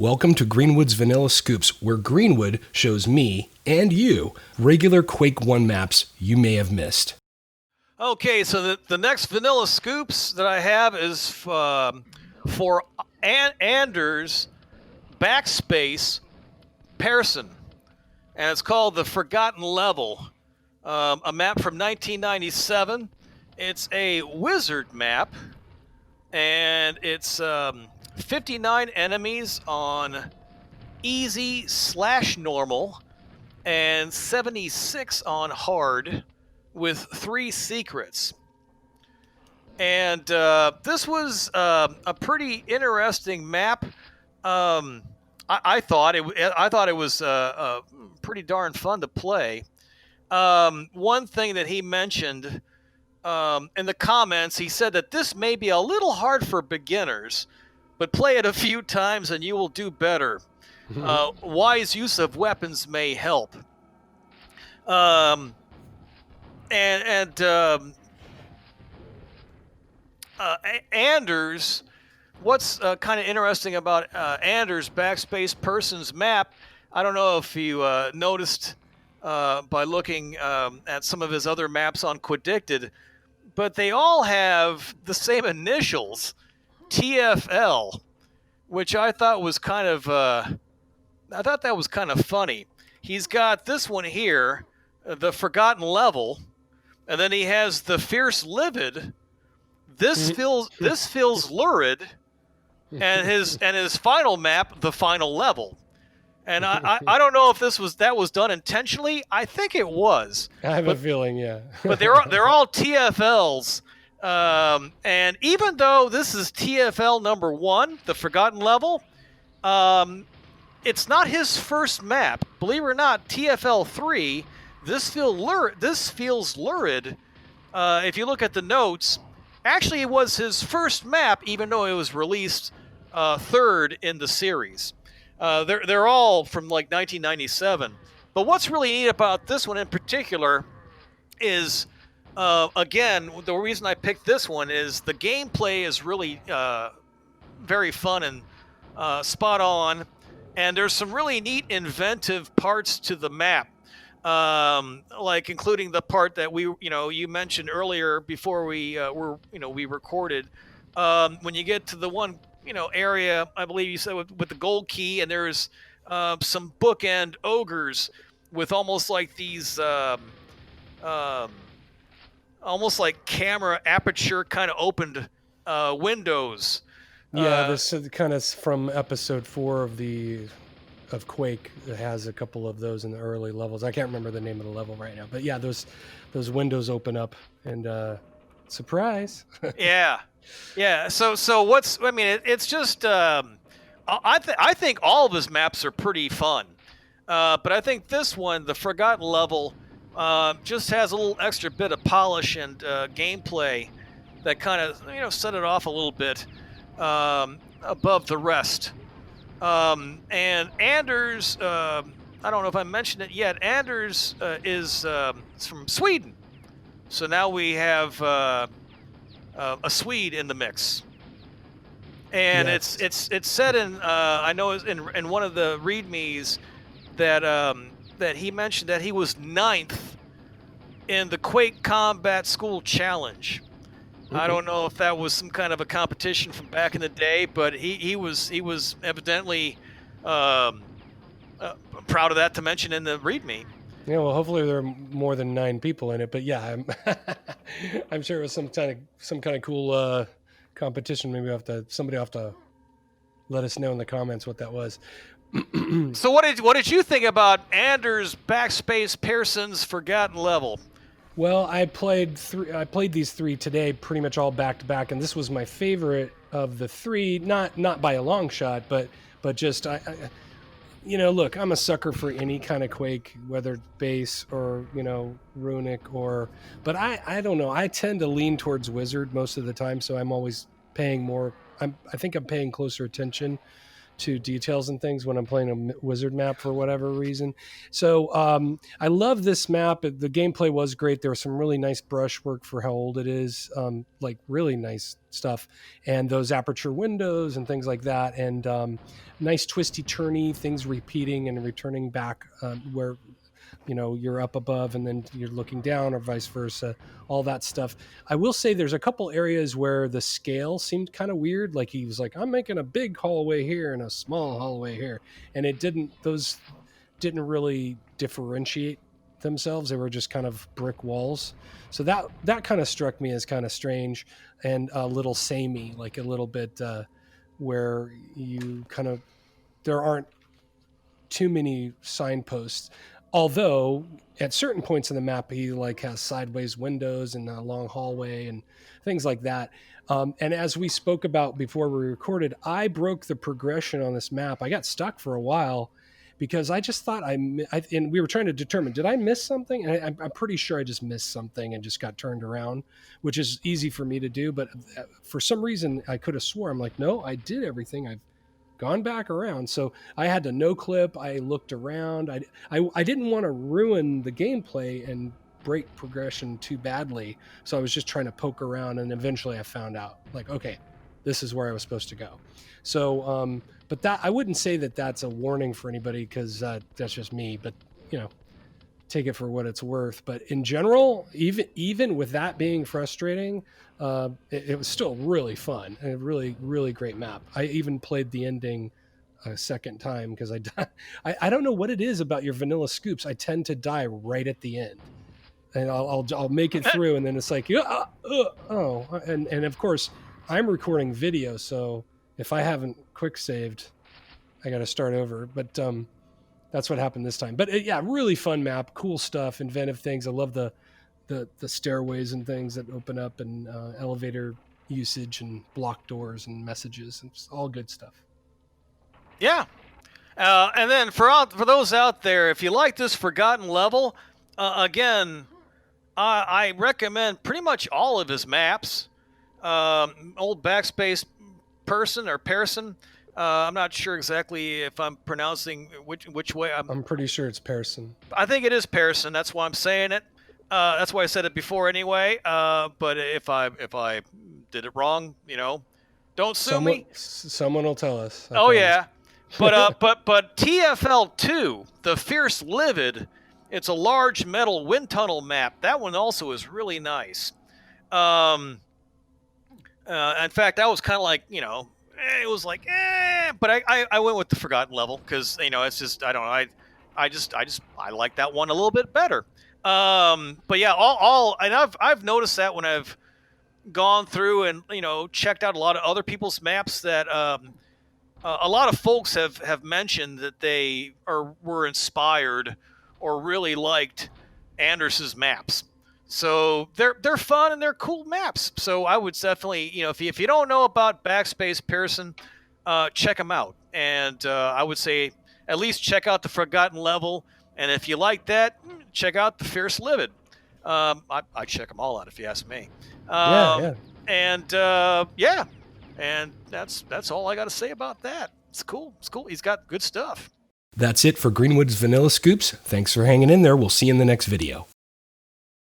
Welcome to Greenwood's Vanilla Scoops, where Greenwood shows me and you regular Quake 1 maps you may have missed. Okay, so the next Vanilla Scoops that I have is for Anders Backspace Pearson, and it's called The Forgotten Level, a map from 1997. It's a wizard map, and it's 59 enemies on easy/normal and 76 on hard, with 3 secrets. And this was a pretty interesting map. I thought it was pretty darn fun to play. One thing that he mentioned in the comments, he said that this may be a little hard for beginners, but play it a few times and you will do better. Wise use of weapons may help. Anders, what's kind of interesting about Anders Backspace Person's map, I don't know if you noticed by looking at some of his other maps on Quadicted, but they all have the same initials, TFL, which I thought was kind of funny. He's got this one here, the Forgotten Level, and then he has the Fierce Livid. This feels lurid, and his final map, the Final Level. And I don't know if that was done intentionally. I think it was. I have a feeling, yeah. But they're all TFLs, and even though this is TFL number 1, the Forgotten Level, it's not his first map. Believe it or not, TFL 3. This feels lurid. If you look at the notes, actually it was his first map, even though it was released third in the series. They're all from like 1997. But what's really neat about this one in particular is, again, the reason I picked this one is the gameplay is really very fun and spot on, and there's some really neat inventive parts to the map. Like including the part that you mentioned earlier before we recorded. When you get to the one, area, I believe you said with the gold key, and there's some bookend ogres with almost like these, almost like camera aperture kind of opened windows. Yeah, this is kind of from episode 4 of Quake. It has a couple of those in the early levels. I can't remember the name of the level right now, but yeah, those windows open up and surprise. Yeah. So it's just I think all of his maps are pretty fun, but I think this one, the Forgotten Level, just has a little extra bit of polish and gameplay that kind of set it off a little bit above the rest. And Anders, I don't know if I mentioned it yet. Anders is from Sweden, so now we have a Swede in the mix. And yes. it's said in I know in one of the readmes that he mentioned that he was 9th in the Quake Combat School Challenge. I don't know if that was some kind of a competition from back in the day, but he was evidently proud of that to mention in the README. Yeah, well, hopefully there are more than 9 people in it, but yeah, I'm sure it was some kind of cool competition. Maybe somebody will have to let us know in the comments what that was. So what did you think about Anders Backspace Pearson's Forgotten Level? Well, I played these 3 today, pretty much all back to back, and this was my favorite of the 3. Not by a long shot, but just look, I'm a sucker for any kind of Quake, whether base or runic but I don't know. I tend to lean towards wizard most of the time, so I'm always paying more. I think I'm paying closer attention to details and things when I'm playing a wizard map for whatever reason. So I love this map. The gameplay was great. There was some really nice brushwork for how old it is, like really nice stuff, and those aperture windows and things like that, and nice twisty turny things repeating and returning back where you're up above and then you're looking down, or vice versa, all that stuff. I will say there's a couple areas where the scale seemed kind of weird. Like he was like, I'm making a big hallway here and a small hallway here, and those didn't really differentiate themselves. They were just kind of brick walls. So that kind of struck me as kind of strange and a little samey, like a little bit where you kind of, there aren't too many signposts. Although at certain points in the map, he like has sideways windows and a long hallway and things like that. And as we spoke about before we recorded, I broke the progression on this map. I got stuck for a while because I just thought and we were trying to determine, did I miss something? And I'm pretty sure I just missed something and just got turned around, which is easy for me to do. But for some reason, I could have swore, I'm like, no, I did everything. I've gone back around. So I had to no clip. I looked around. I didn't want to ruin the gameplay and break progression too badly. So I was just trying to poke around, and eventually I found out, like, okay, this is where I was supposed to go. So, but that, I wouldn't say that that's a warning for anybody, because that's just me, but take it for what it's worth. But in general, even with that being frustrating, it was still really fun and a really, really great map. I even played the ending a second time because I don't know what it is about your vanilla scoops. I tend to die right at the end, and I'll make it through, and then it's like and of course I'm recording video, so if I haven't quick saved, I got to start over. But that's what happened this time. But yeah, really fun map, cool stuff, inventive things. I love the stairways and things that open up, and elevator usage and block doors and messages, and it's all good stuff. Yeah. And then for those out there, if you like this Forgotten level, again, I recommend pretty much all of his maps. Old backspace Person. I'm not sure exactly if I'm pronouncing which way. I'm pretty sure it's Pearson. I think it is Pearson. That's why I'm saying it. That's why I said it before anyway. But if I did it wrong, don't sue me. Someone will tell us. Oh yeah. But TFL2, the Fierce Livid, it's a large metal wind tunnel map. That one also is really nice. In fact, that was kind of like, it was like, but I went with the Forgotten level because, it's just, I don't know. I like that one a little bit better. But yeah, and I've noticed that when I've gone through and, checked out a lot of other people's maps that, a lot of folks have mentioned that they were inspired or really liked Anders's maps. So they're fun and they're cool maps. So I would definitely, if you don't know about Backspace Pearson, check them out. And I would say at least check out the Forgotten level. And if you like that, check out the Fierce Livid. I check them all out if you ask me. Yeah. And and that's all I got to say about that. It's cool. He's got good stuff. That's it for Greenwood's Vanilla Scoops. Thanks for hanging in there. We'll see you in the next video.